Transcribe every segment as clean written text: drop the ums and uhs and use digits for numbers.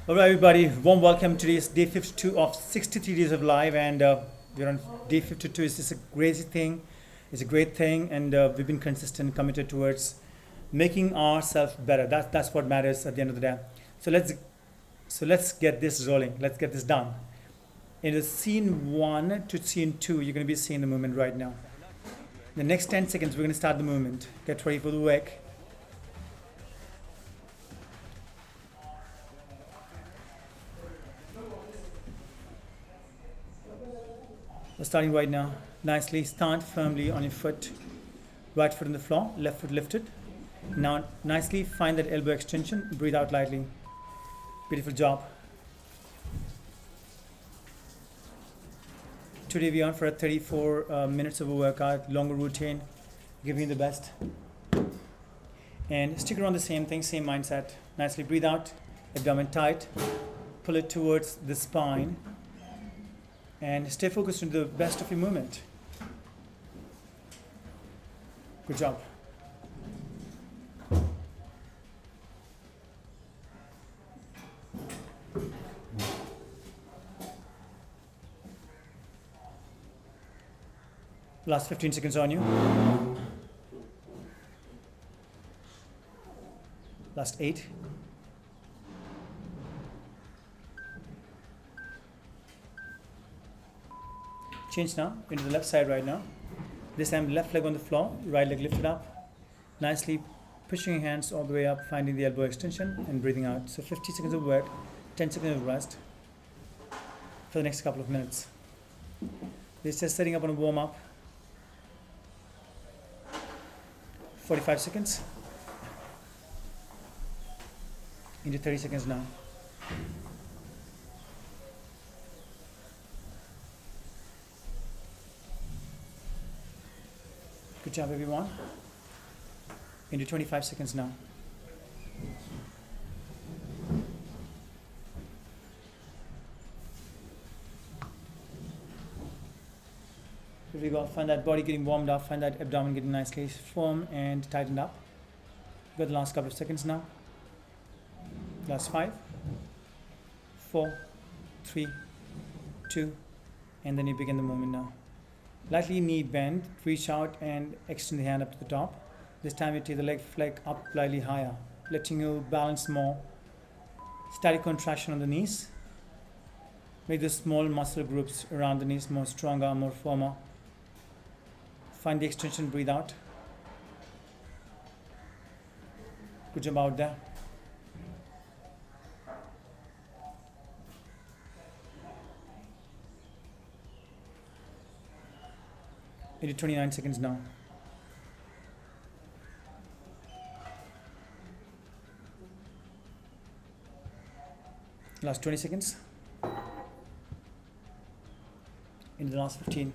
All right, everybody, warm welcome to today's day 52 of 63 days of live, and we're on day 52. It's just a crazy thing. It's a great thing, and we've been consistent, committed towards making ourselves better. That's what matters at the end of the day. So let's get this rolling. Let's get this done. In the scene 1 to scene 2, you're going to be seeing the movement right now. In the next 10 seconds, we're going to start the movement. Get ready for the work. We're starting right now. Nicely stand firmly on your foot. Right foot on the floor, left foot lifted. Now nicely find that elbow extension. Breathe out lightly. Beautiful job. Today we're on for a 34 minutes of a workout, longer routine, giving you the best. And stick around the same thing, same mindset. Nicely breathe out, abdomen tight. Pull it towards the spine. And stay focused on the best of your movement. Good job. Last 15 seconds on you. Last 8. Change now into the left side right now. This time left leg on the floor, right leg lifted up. Nicely pushing your hands all the way up, finding the elbow extension and breathing out. So 50 seconds of work, 10 seconds of rest for the next couple of minutes. This is just setting up on a warm up. 45 seconds into 30 seconds now. Good job, everyone. Into 25 seconds now. Here we go. Find that body getting warmed up. Find that abdomen getting nicely firm and tightened up. Got the last couple of seconds now. Last 5, 4, 3, 2, and then you begin the movement now. Lightly knee bend, reach out and extend the hand up to the top. This time you take the leg flex up slightly higher, letting you balance more. Static contraction on the knees. Make the small muscle groups around the knees more stronger, more firmer. Find the extension, breathe out. Good job out there. Into 29 seconds now. Last 20 seconds. Into the last 15.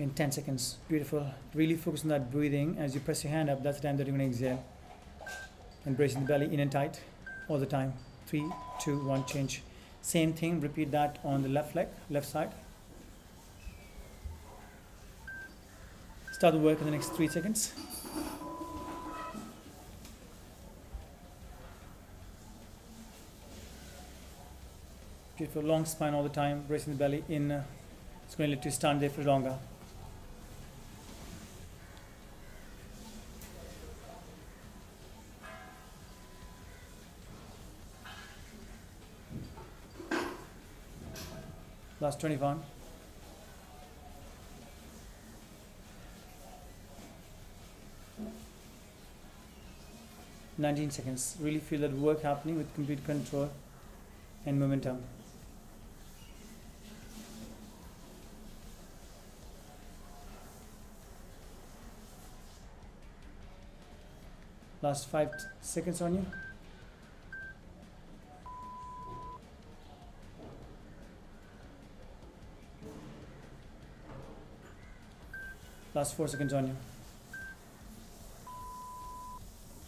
In 10 seconds. Beautiful. Really focus on that breathing. As you press your hand up, that's the time that you're going to exhale. Embracing the belly in and tight all the time. 3, 2, 1, change. Same thing, repeat that on the left leg, left side. Start the work in the next 3 seconds. Beautiful, long spine all the time, bracing the belly in. It's going to let you stand there for longer. Last 21. (19 seconds). Really feel that work happening with complete control and momentum. Last 5 seconds on you. Last 4 seconds on you.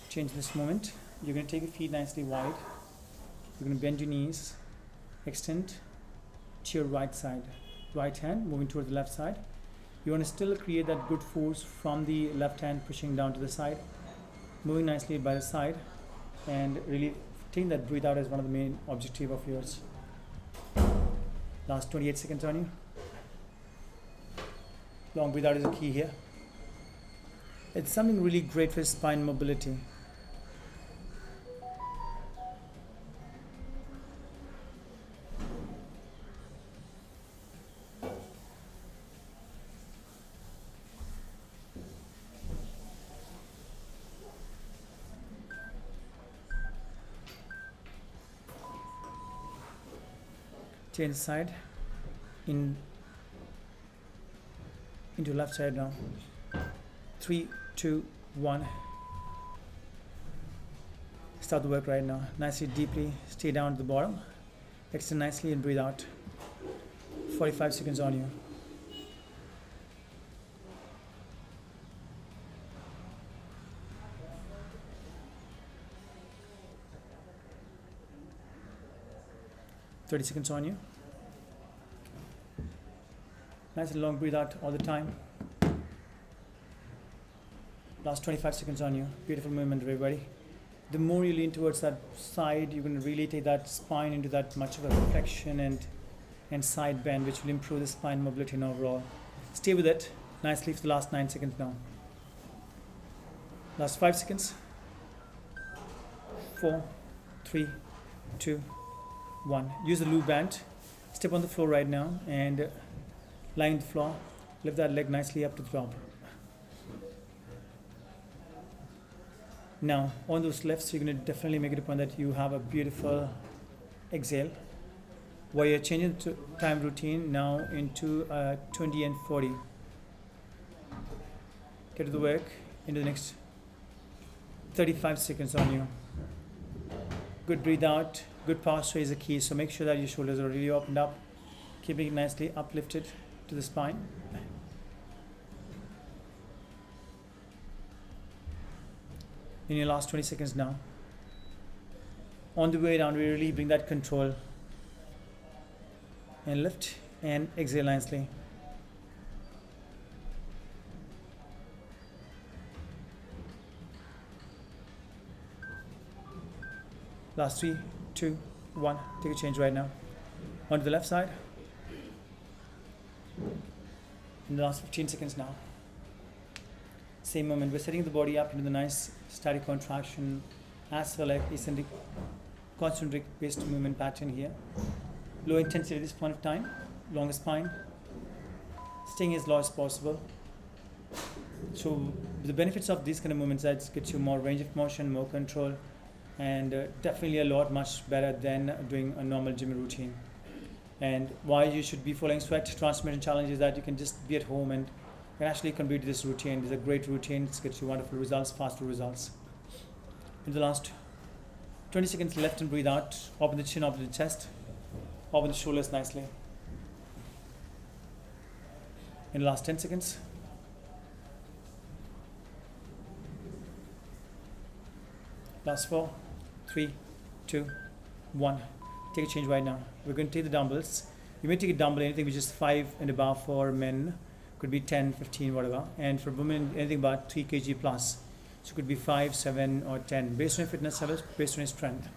Change this moment. You're going to take your feet nicely wide. You're going to bend your knees, extend to your right side. Right hand moving toward the left side. You want to still create that good force from the left hand pushing down to the side. moving nicely by the side, and really taking that breathe out as one of the main objective of yours. Last 28 seconds on you. Long breathe out is a key here. It's something really great for spine mobility. Change side into left side now. 3, 2, 1. Start the work right now. Nicely, deeply. Stay down to the bottom. Extend nicely and breathe out. 45 seconds on you. .30 seconds on you. Nice and long breathe out all the time. Last 25 seconds on you. Beautiful movement, everybody. The more you lean towards that side, you're going to really take that spine into that much of a flexion and side bend, which will improve the spine mobility and overall. Stay with it nicely for the last 9 seconds now. Last 5 seconds. 4, 3, 2, 1. Use the loop band. Step on the floor right now and lie on the floor. Lift that leg nicely up to the top. Now, on those lifts, you're going to definitely make it a point that you have a beautiful exhale. While you're changing the time routine now into 20 and 40. Get to the work into the next 35 seconds on you. Good breathe out. Good posture is the key, so make sure that your shoulders are really opened up, keeping it nicely uplifted to the spine. In your last 20 seconds now. On the way down, we really bring that control and lift and exhale nicely. Last 3, 2, 1. Take a change right now. Onto the left side. In the last 15 seconds now. Same moment. We're setting the body up into the nice static contraction as well as eccentric, concentric based movement pattern here. Low intensity at this point of time. Longer spine. Staying as low as possible. So the benefits of these kind of movements that gets you more range of motion, more control, and definitely a lot much better than doing a normal gym routine. And why you should be following Sweat Transformation Challenge is that you can just be at home and can actually complete this routine. It's a great routine. It gets you wonderful results, faster results. In the last 20 seconds left and breathe out. Open the chin, open the chest, open the shoulders nicely. In the last 10 seconds. Last 4, 3, 2, 1. Take a change right now. We're going to take the dumbbells. You may take a dumbbell, anything which is 5 and above for men. Could be 10, 15, whatever. And for women, anything about 3 kg plus. So it could be 5, 7, or 10. Based on your fitness levels, based on your strength.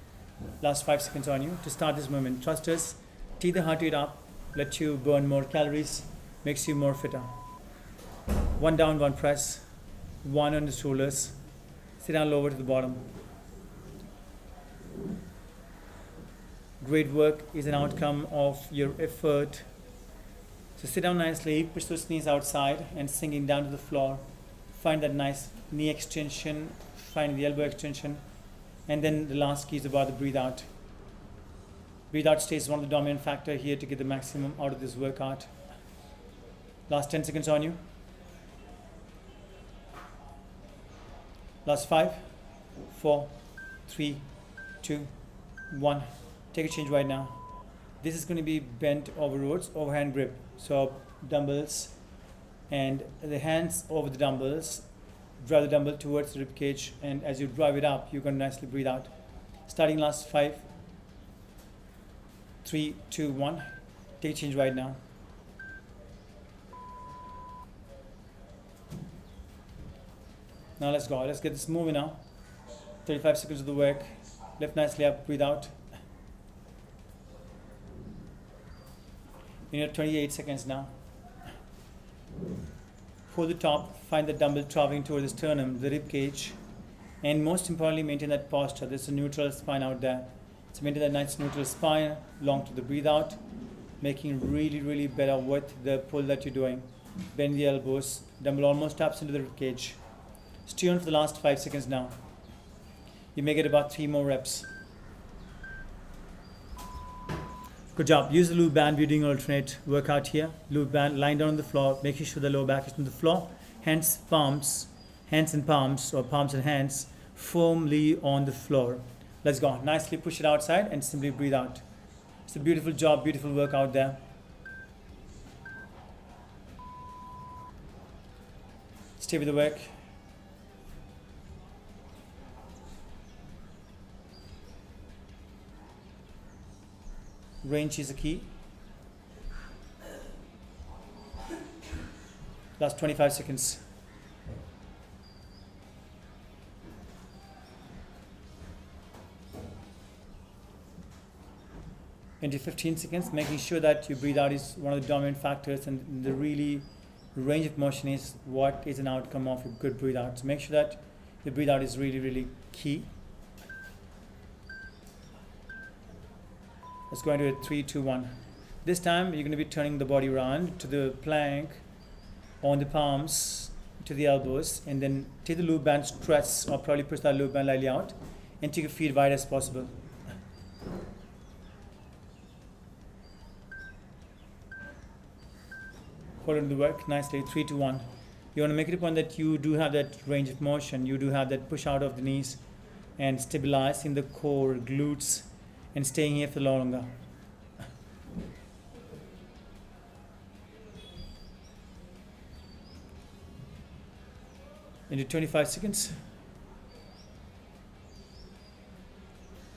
Last 5 seconds on you to start this movement. Trust us, take the heart rate up, let you burn more calories, makes you more fitter. 1 down, 1 press, 1 on the shoulders. Sit down lower to the bottom. Great work is an outcome of your effort. So sit down nicely, push those knees outside and sinking down to the floor. Find that nice knee extension, find the elbow extension. And then the last key is about the breathe out. Breathe out stays one of the dominant factor here to get the maximum out of this workout. Last 10 seconds on you. Last 5, 4, 3, 2, 1. Take a change right now. This is going to be bent over rows, overhand grip. So dumbbells and the hands over the dumbbells. Drive the dumbbell towards the rib cage, and as you drive it up, you're going to nicely breathe out. Starting last 5, 3, 2, 1. Take a change right now. Now let's go. Let's get this moving now. 35 seconds of the work. Lift nicely up, breathe out. You need 28 seconds now. Hold the top, find the dumbbell traveling towards the sternum, the rib cage, and most importantly, maintain that posture. There's a neutral spine out there. So maintain that nice neutral spine, long to the breathe out, making really, really better with the pull that you're doing. Bend the elbows, dumbbell almost taps into the rib cage. Stay on for the last 5 seconds now. You may get about 3 more reps. Good job. Use the loop band. We're doing alternate workout here. Loop band, lying down on the floor, making sure the lower back is on the floor. Hands and palms, or palms and hands firmly on the floor. Let's go. Nicely push it outside and simply breathe out. It's a beautiful job, beautiful work out there. Stay with the work. Range is a key. Last 25 seconds. Into 15 seconds, making sure that your breathe out is one of the dominant factors, and the really range of motion is what is an outcome of a good breathe out. So make sure that your breathe out is really, really key. Let's go into it. 3, 2, 1. This time you're going to be turning the body around to the plank, on the palms to the elbows, and then take the loop band, stretch, or probably push that loop band lightly out, and take your feet wide as possible. Hold on to the work nicely. 3, 2, 1. You want to make it a point that you do have that range of motion, you do have that push out of the knees, and stabilize in the core, glutes, and staying here for longer. Into 25 seconds.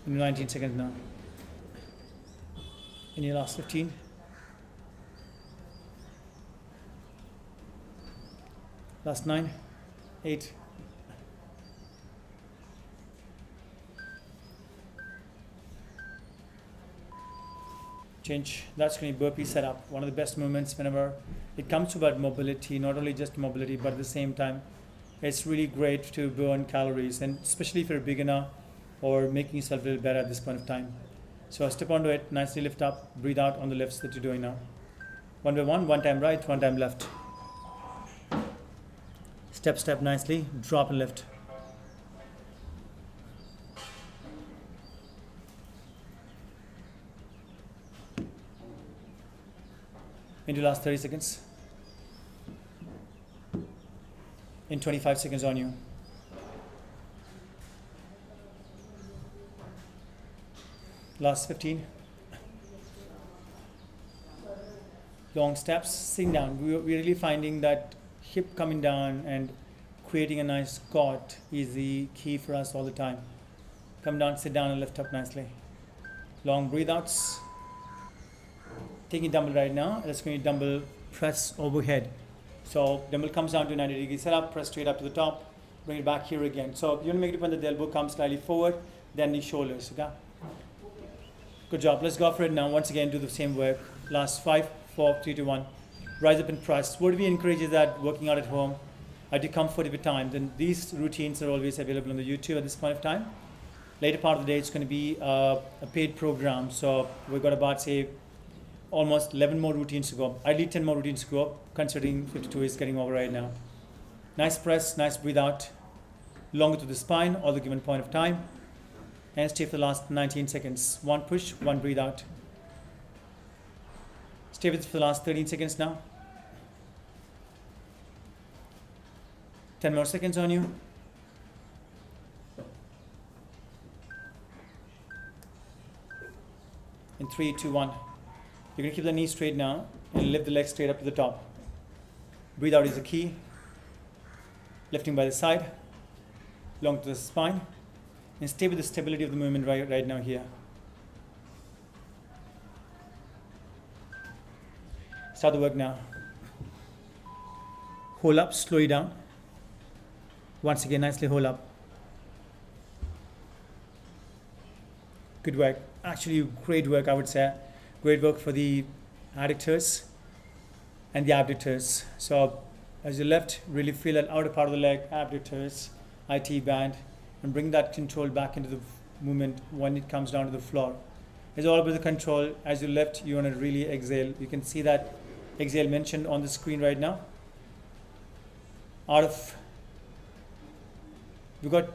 Into 19 seconds now. In your last 15. Last 9, 8. Change. That's going to be burpee setup. One of the best movements whenever it comes to about mobility, not only just mobility, but at the same time, it's really great to burn calories, and especially if you're a beginner or making yourself a little better at this point of time. So step onto it, nicely lift up, breathe out on the lifts that you're doing now. One by one time right, one time left. Step, step nicely, drop and lift. Into the last 30 seconds. In 25 seconds on you. Last 15. Long steps, sitting down. We're really finding that hip coming down and creating a nice squat is the key for us all the time. Come down, sit down, and lift up nicely. Long breathe outs. Taking dumbbell right now, let's go to dumbbell press overhead. So dumbbell comes down to 90-degree setup, press straight up to the top, bring it back here again. So you want to make it when the elbow comes slightly forward, then the shoulders, okay? Good job, let's go for it now. Once again, do the same work. Last 5, 4, 3, 2, 1. Rise up and press. What we encourage is that working out at home, at your comfort of your time, then these routines are always available on the YouTube at this point of time. Later part of the day, it's going to be a paid program. So we've got about, say, almost 11 more routines to go. Ideally 10 more routines to go, considering 52 is getting over right now. Nice press, nice breathe out, longer to the spine or the given point of time, and stay for the last 19 seconds. One push, one breathe out. Stay with it for the last 13 seconds now. 10 more seconds on you. In 3, 2, 1. You're going to keep the knees straight now and lift the legs straight up to the top. Breathe out is the key. Lifting by the side, long to the spine, and stay with the stability of the movement right now here. Start the work now. Hold up, slow it down. Once again, nicely hold up. Good work. Actually, great work, I would say. Great work for the adductors and the abductors. So as you lift, really feel that outer part of the leg, abductors, IT band, and bring that control back into the movement when it comes down to the floor. It's all about the control. As you lift, you want to really exhale. You can see that exhale mentioned on the screen right now. We've got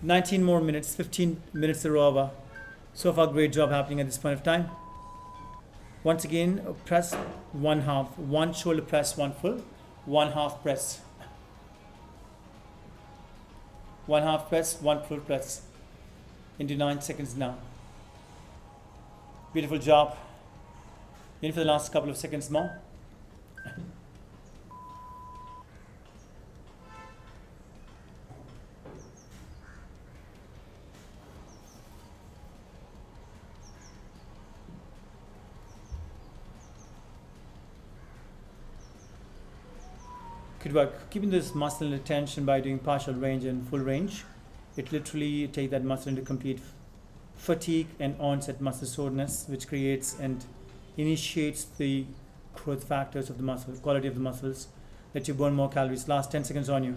19 more minutes, 15 minutes are over. So far, great job happening at this point of time. Once again, press one half, one shoulder press, one full, one half press. One half press, one full press. Into 9 seconds now. Beautiful job. In for the last couple of seconds more. Good work. Keeping this muscle in tension by doing partial range and full range. It literally takes that muscle into complete fatigue and onset muscle soreness, which creates and initiates the growth factors of the muscle, quality of the muscles, let you burn more calories. Last 10 seconds on you.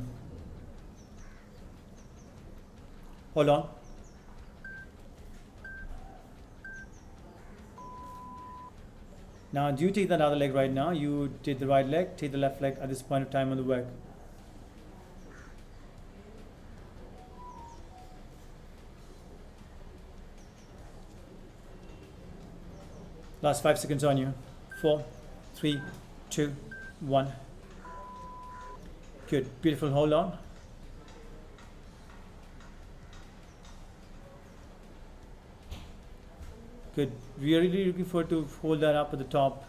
Hold on. Now, do you take that other leg right now? You did the right leg, take the left leg at this point of time on the work. Last 5 seconds on you. 4, 3, 2, 1. Good, beautiful, hold on. Good, we are really looking forward to hold that up at the top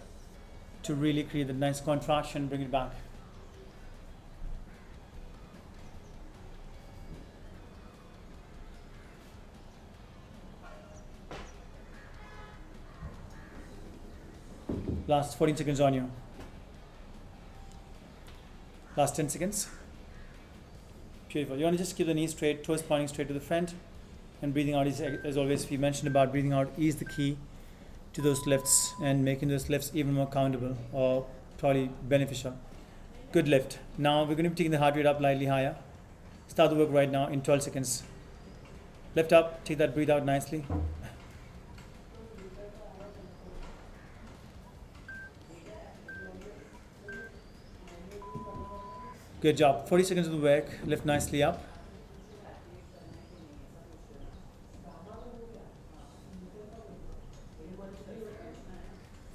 to really create the nice contraction, bring it back. Last 14 seconds on you. Last 10 seconds. Beautiful. You want to just keep the knees straight, toes pointing straight to the front, and breathing out is, as always, we mentioned about breathing out is the key to those lifts and making those lifts even more countable or probably beneficial. Good lift. Now we're going to be taking the heart rate up slightly higher. Start the work right now in 12 seconds. Lift up, take that breathe out nicely. Good job. 40 seconds of the work. Lift nicely up.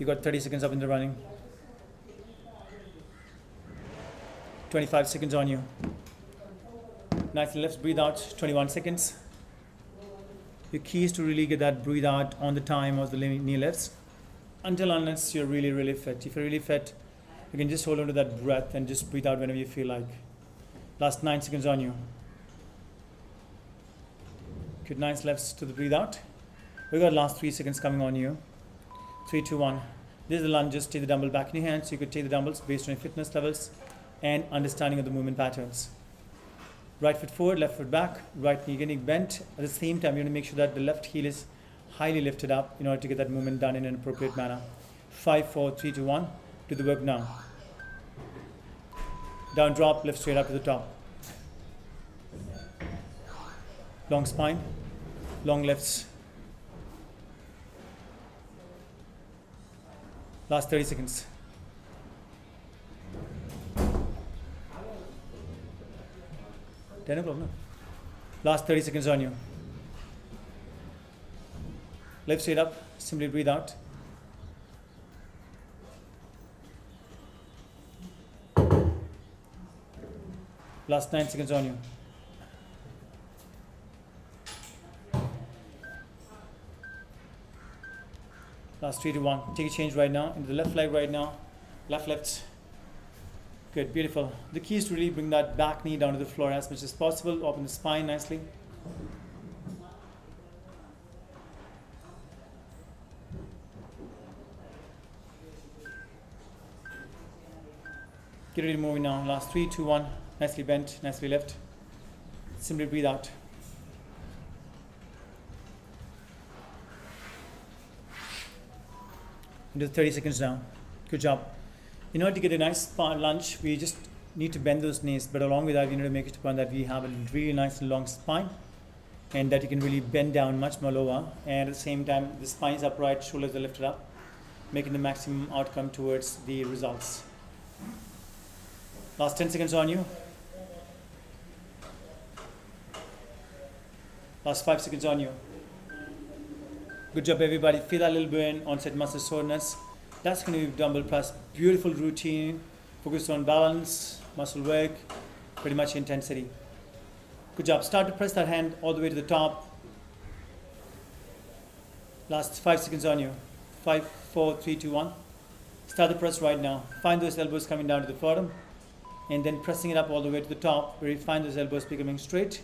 You got 30 seconds up in the running. 25 seconds on you. Nicely lifts, breathe out, 21 seconds. Your key is to really get that breathe out on the time of the knee lifts until unless you're really, really fit. If you're really fit, you can just hold on to that breath and just breathe out whenever you feel like. Last 9 seconds on you. Good, nice lifts to the breathe out. We got last 3 seconds coming on you. 3, 2, 1. This is the lunges. Take the dumbbell back in your hands. So you could take the dumbbells based on your fitness levels and understanding of the movement patterns. Right foot forward, left foot back, right knee getting bent. At the same time, you want to make sure that the left heel is highly lifted up in order to get that movement done in an appropriate manner. 5, 4, 3, 2, 1. Do the work now. Down drop, lift straight up to the top. Long spine, long lifts. Last 30 seconds. No problem. Last 30 seconds on you. Lift straight up, simply breathe out. Last 9 seconds on you. Last 3 to 1. Take a change right now into the left leg right now. Left lifts. Good, beautiful. The key is to really bring that back knee down to the floor as much as possible. Open the spine nicely. Get ready to move now. Last 3, 2, 1. Nicely bent, nicely lift. Simply breathe out. Into 30 seconds now. Good job. In order to get a nice lunge, we just need to bend those knees, but along with that, we need to make it a point that we have a really nice long spine, and that you can really bend down much more lower, and at the same time, the spine is upright, shoulders are lifted up, making the maximum outcome towards the results. Last 10 seconds on you. Last 5 seconds on you. Good job, everybody. Feel that little burn, onset muscle soreness. That's going to be dumbbell press. Beautiful routine. Focus on balance, muscle work, pretty much intensity. Good job. Start to press that hand all the way to the top. Last 5 seconds on you. 5, 4, 3, 2, 1. Start the press right now. Find those elbows coming down to the bottom, and then pressing it up all the way to the top, where you find those elbows becoming straight,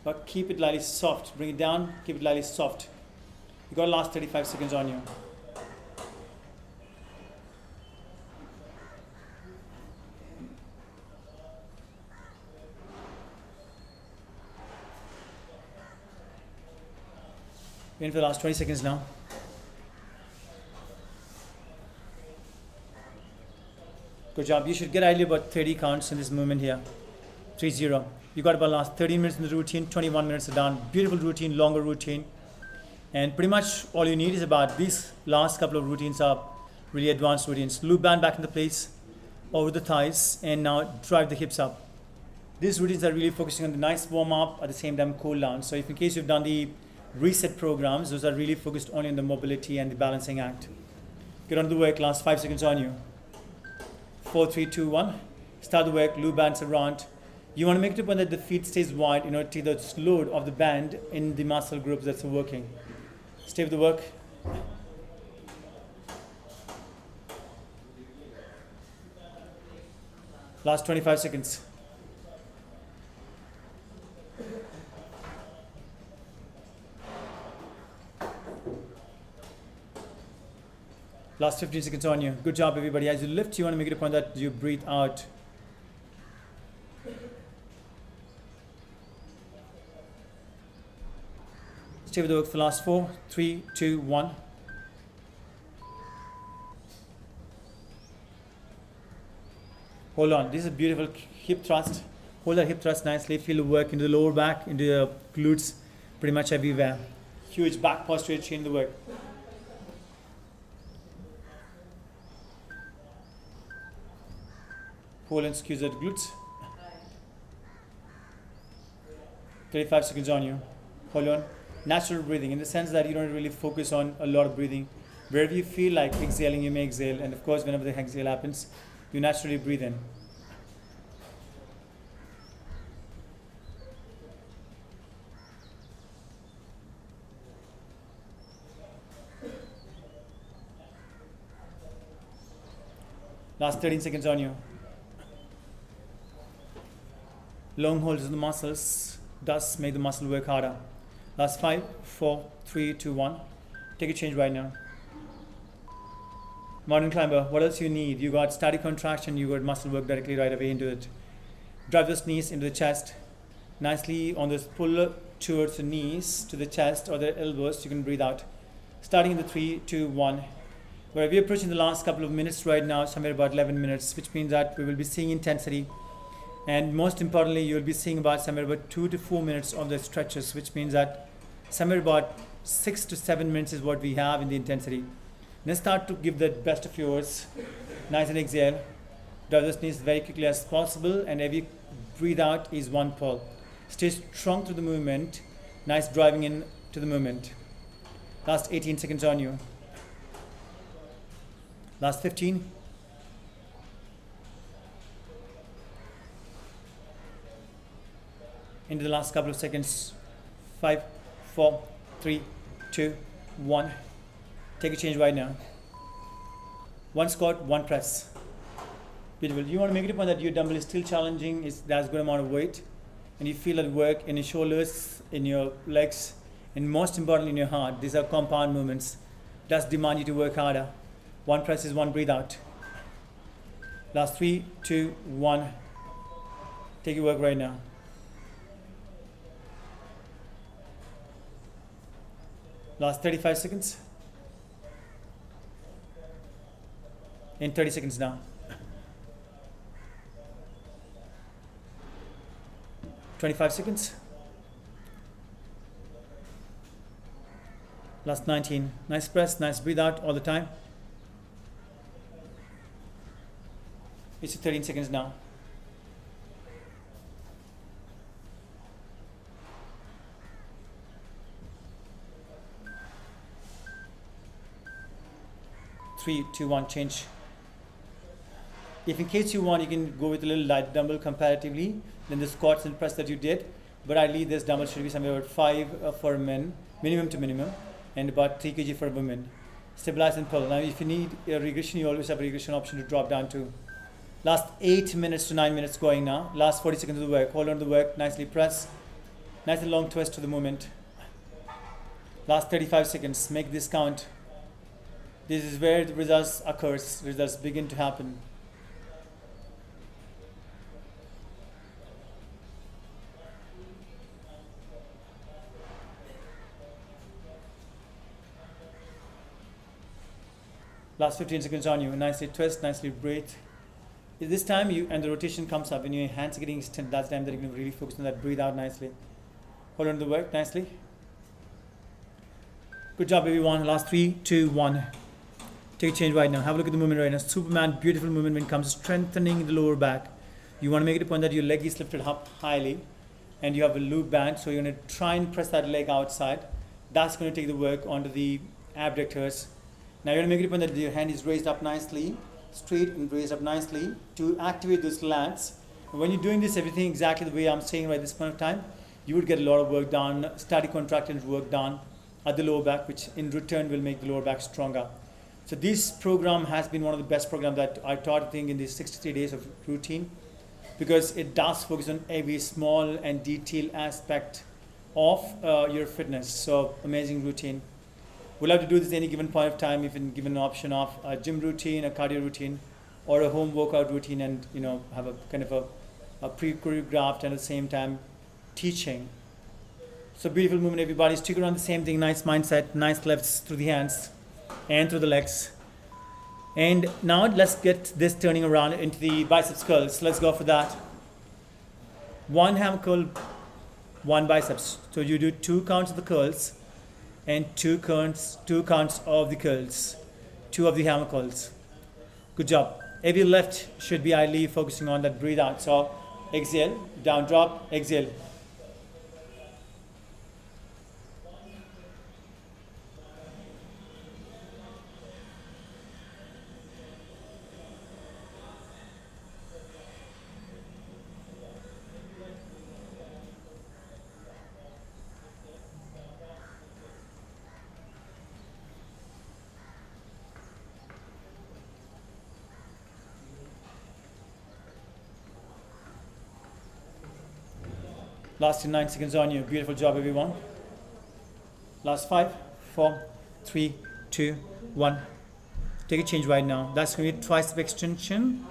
but keep it lightly soft. Bring it down, keep it lightly soft. You got last 35 seconds on you. We're in for the last 20 seconds now. Good job. You should get ideally about 30 counts in this movement here. 3-0. You got about last 30 minutes in the routine, 21 minutes are done. Beautiful routine, longer routine. And pretty much all you need is about these last couple of routines are really advanced routines. Loop band back into place, over the thighs, and now drive the hips up. These routines are really focusing on the nice warm up, at the same time cool down. So if in case you've done the reset programs, those are really focused only on the mobility and the balancing act. Get on to the work, last 5 seconds on you. 4, 3, 2, 1. Start the work, loop bands around. You want to make it a point that the feet stays wide in order to take the load of the band in the muscle groups that's working. Stay with the work. Last 25 seconds. Last 15 seconds on you. Good job, everybody. As you lift, you want to make it a point that you breathe out. Stay with the work for the last 4, 3, 2, 1. Hold on. This is a beautiful hip thrust. Hold that hip thrust nicely. Feel the work into the lower back, into the glutes, pretty much everywhere. Huge back posture change the work. Pull and squeeze at glutes. 35 seconds on you. Hold on. Natural breathing, in the sense that you don't really focus on a lot of breathing. Wherever you feel like exhaling, you may exhale. And of course, whenever the exhale happens, you naturally breathe in. Last 13 seconds on you. Long holds in the muscles does make the muscle work harder. Last 5, 4, 3, 2, 1. Take a change right now. Mountain climber, what else you need? You got static contraction, you got muscle work directly right away into it. Drive those knees into the chest. Nicely on this pull towards the knees to the chest or the elbows, you can breathe out. Starting in the 3, 2, 1. Where we're approaching the last couple of minutes right now, somewhere about 11 minutes, which means that we will be seeing intensity. And most importantly, you'll be seeing about somewhere about 2 to 4 minutes of the stretches, which means that somewhere about 6 to 7 minutes is what we have in the intensity. Then start to give the best of yours. Nice and exhale. Drive those knees very quickly as possible, and every breathe out is one pull. Stay strong through the movement. Nice driving in to the movement. Last 18 seconds on you. Last 15. Into the last couple of seconds. 5, 4, 3, 2, 1. Take a change right now. One squat, one press. Beautiful. You want to make it a point that your dumbbell is still challenging, there's a good amount of weight, and you feel it work in your shoulders, in your legs, and most importantly in your heart. These are compound movements. Does demand you to work harder. One press is one breathe out. Last 3, 2, 1. Take your work right now. Last 35 seconds. In 30 seconds now. 25 seconds. Last 19. Nice press, nice breathe out all the time. It's 13 seconds now. Three, two, one, change. If in case you want, you can go with a little light dumbbell comparatively than the squats and press that you did. But ideally, this dumbbell should be somewhere about 5 for men, minimum to minimum, and about 3 kg for women. Stabilize and pull. Now, if you need a regression, you always have a regression option to drop down to. Last 8 minutes to 9 minutes going now. Last 40 seconds of the work. Hold on to the work. Nicely press. Nice and long twist to the movement. Last 35 seconds. Make this count. This is where the results occurs. Results begin to happen. Last 15 seconds on you. Nicely twist, nicely breathe. This time and the rotation comes up when your hands are getting extended. That's the time that you can really focus on that. Breathe out nicely. Hold on to the work nicely. Good job, everyone. Last 3, 2, 1. Take a change right now. Have a look at the movement right now. Superman, beautiful movement when it comes to strengthening the lower back. You want to make it a point that your leg is lifted up highly and you have a loop band. So you're going to try and press that leg outside. That's going to take the work onto the abductors. Now you're going to make it a point that your hand is raised up nicely, straight and raised up nicely to activate those lats. And when you're doing this, everything exactly the way I'm saying right at this point of time, you would get a lot of work done, static contractions work done at the lower back, which in return will make the lower back stronger. So this program has been one of the best programs that I taught, I think, in these 63 days of routine, because it does focus on every small and detailed aspect of your fitness. So amazing routine. We'll have to do this at any given point of time if given an option of a gym routine, a cardio routine, or a home workout routine, and have a kind of a pre-choreographed and at the same time teaching. So beautiful movement, everybody. Stick around the same thing. Nice mindset, nice lifts through the hands and through the legs. And now let's get this turning around into the biceps curls. Let's go for that. 1 hammer curl, 1 biceps. So you do 2 counts of the curls and 2 counts of the curls, 2 of the hammer curls. Good job. Every left should be ideally focusing on that breathe out. So exhale, down drop, exhale. Last 9 seconds on you. Beautiful job, everyone. Last 5, 4, 3, 2, 1. Take a change right now. That's going to be tricep extension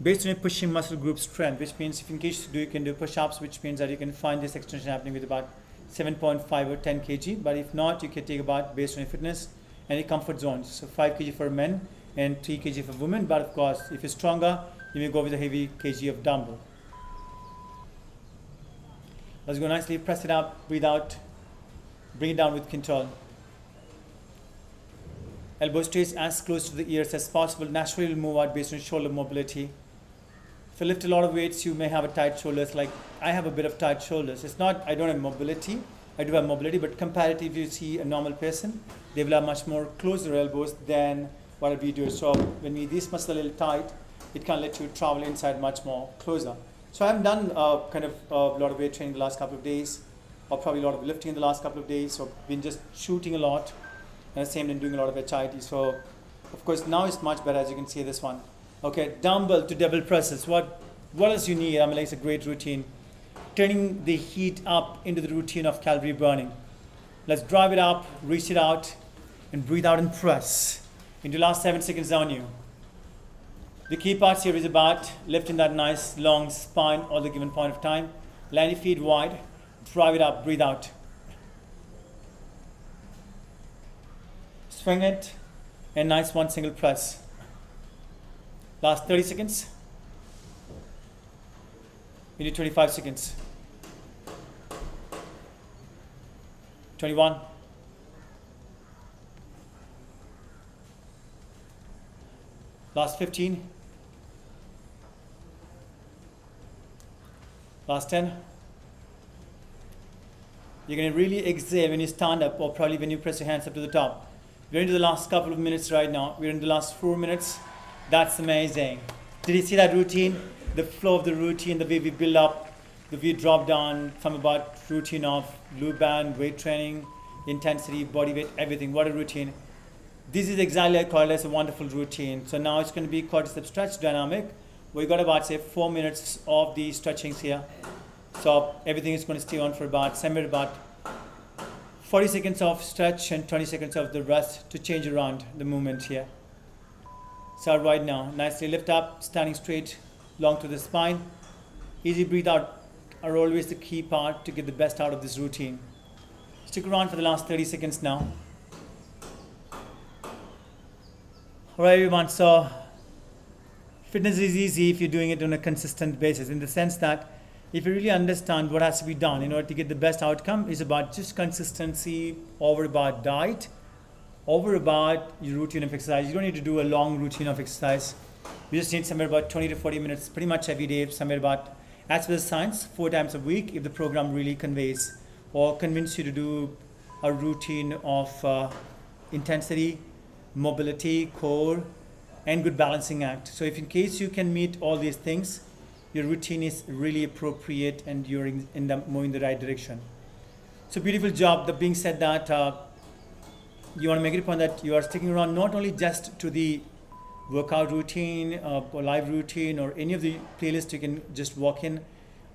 based on your pushing muscle group strength, which means if in case you can do push-ups, which means that you can find this extension happening with about 7.5 or 10 kg. But if not, you can take about based on your fitness and your comfort zones. So 5 kg for men and 3 kg for women. But of course, if you're stronger, you may go with a heavy kg of dumbbell. Let's go nicely, press it up, breathe out, bring it down with control. Elbow stays as close to the ears as possible. Naturally, will move out based on shoulder mobility. If you lift a lot of weights, you may have a tight shoulders. Like I have a bit of tight shoulders. It's not, I don't have mobility. I do have mobility, but comparatively, you see a normal person, they will have much more closer elbows than what we do. So when these muscles are a little tight, it can let you travel inside much more closer. So I haven't done kind of a lot of weight training the last couple of days, or probably a lot of lifting in the last couple of days. So been just shooting a lot, and at the same time doing a lot of HIIT. So of course now it's much better, as you can see this one. Okay, dumbbell to double presses. What else you need? I mean, like, it's a great routine. Turning the heat up into the routine of calorie burning. Let's drive it up, reach it out, and breathe out and press. Into last 7 seconds on you. The key parts here is about lifting that nice long spine at the given point of time. Land your feet wide, drive it up, breathe out. Swing it, and nice one single press. Last 30 seconds. We need 25 seconds. 21. Last 15. Last 10. You're going to really exhale when you stand up, or probably when you press your hands up to the top. We're into the last couple of minutes right now. We're in the last 4 minutes. That's amazing. Did you see that routine? The flow of the routine, the way we build up, the way we drop down from about routine of loop band, weight training, intensity, body weight, everything. What a routine. This is exactly I call it as a wonderful routine. So now it's going to be quadricep stretch dynamic. We got about, say, 4 minutes of the stretchings here. So everything is going to stay on for about 40 seconds of stretch and 20 seconds of the rest to change around the movement here. So right now, nicely lift up, standing straight, long to the spine. Easy breathe out are always the key part to get the best out of this routine. Stick around for the last 30 seconds now. All right, everyone, so fitness is easy if you're doing it on a consistent basis, in the sense that if you really understand what has to be done in order to get the best outcome, is about just consistency, over about diet, over about your routine of exercise. You don't need to do a long routine of exercise. You just need somewhere about 20 to 40 minutes, pretty much every day, somewhere about, as per the science, 4 times a week, if the program really conveys or convinces you to do a routine of intensity, mobility, core, and good balancing act. So if in case you can meet all these things, your routine is really appropriate and you're in the moving the right direction. So beautiful job. That being said, that you want to make it a point that you are sticking around not only just to the workout routine or live routine or any of the playlists. You can just walk in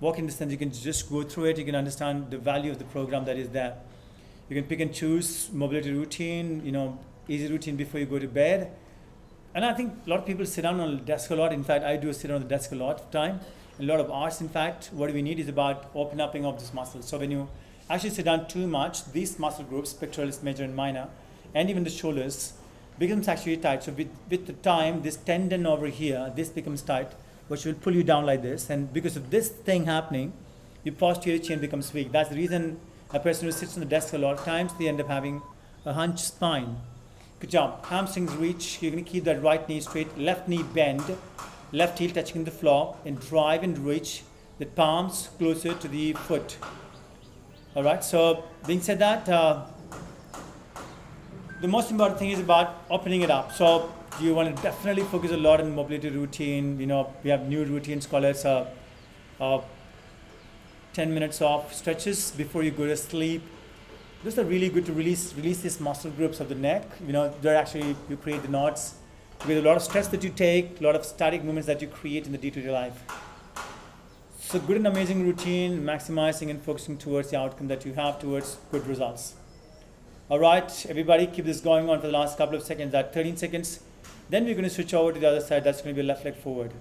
the sense you can just go through it. You can understand the value of the program that is there. You can pick and choose mobility routine, easy routine before you go to bed. And I think a lot of people sit down on the desk a lot. In fact, I do sit on the desk a lot of time. A lot of hours, in fact. What we need is about opening up of this muscle. So when you actually sit down too much, these muscle groups, pectoralis major and minor, and even the shoulders, becomes actually tight. So with the time, this tendon over here, this becomes tight, which will pull you down like this. And because of this thing happening, your posterior chain becomes weak. That's the reason a person who sits on the desk a lot of times, they end up having a hunched spine. Good job. Hamstrings reach. You're going to keep that right knee straight, left knee bend, left heel touching the floor, and drive and reach the palms closer to the foot. All right. So being said that, the most important thing is about opening it up. So you want to definitely focus a lot on mobility routine. We have new routines called as 10 minutes of stretches before you go to sleep. Those are really good to release these muscle groups of the neck. They're actually, you create the knots. With a lot of stress that you take, a lot of static movements that you create in the day-to-day life. So good and amazing routine, maximizing and focusing towards the outcome that you have towards good results. All right, everybody, keep this going on for the last couple of seconds, that 13 seconds. Then we're going to switch over to the other side. That's going to be left leg forward.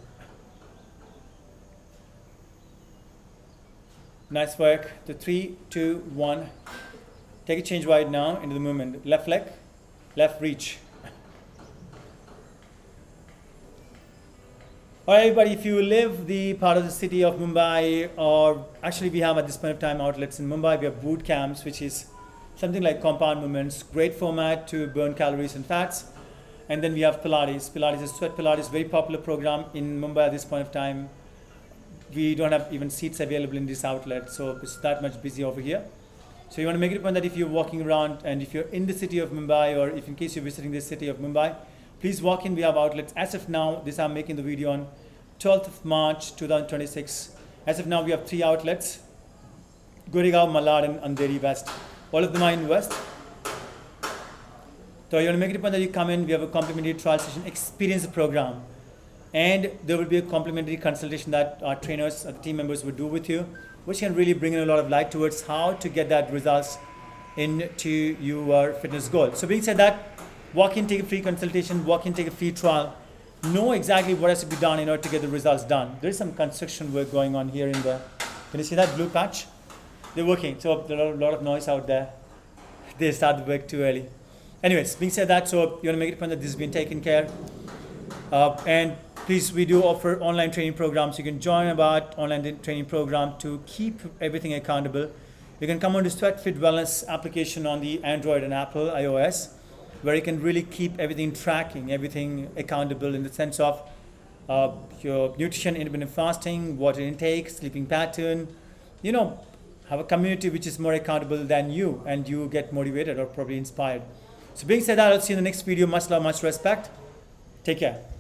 Nice work. The 3, 2, 1. Take a change right now into the movement. Left leg, left reach. All right, everybody, if you live the part of the city of Mumbai, or actually we have at this point of time outlets in Mumbai, we have boot camps, which is something like compound movements, great format to burn calories and fats. And then we have Pilates. Pilates is Sweat Pilates, very popular program in Mumbai at this point of time. We don't have even seats available in this outlet, so it's that much busy over here. So you want to make it a point that if you're walking around and if you're in the city of Mumbai, or if in case you're visiting the city of Mumbai, please walk in. We have outlets. As of now, this I'm making the video on 12th of March 2026. As of now, we have 3 outlets: Goregaon, Malad, and Andheri West. All of them are in West. So you want to make it a point that you come in. We have a complimentary trial session experience program. And there will be a complimentary consultation that our trainers, the team members will do with you, which can really bring in a lot of light towards how to get that results into your fitness goal. So being said that, walk in, take a free consultation, walk in, take a free trial. Know exactly what has to be done in order to get the results done. There is some construction work going on here in the, can you see that blue patch? They're working, so there's a lot of noise out there. They start the work too early. Anyways, being said that, so you want to make it a point that this has been taken care. And please, we do offer online training programs. You can join about online training program to keep everything accountable. You can come on to SweatFit Wellness application on the Android and Apple iOS, where you can really keep everything tracking, everything accountable in the sense of your nutrition, intermittent fasting, water intake, sleeping pattern. You know, have a community which is more accountable than you, and you get motivated or probably inspired. So being said that, I'll see you in the next video. Much love, much respect. Take care.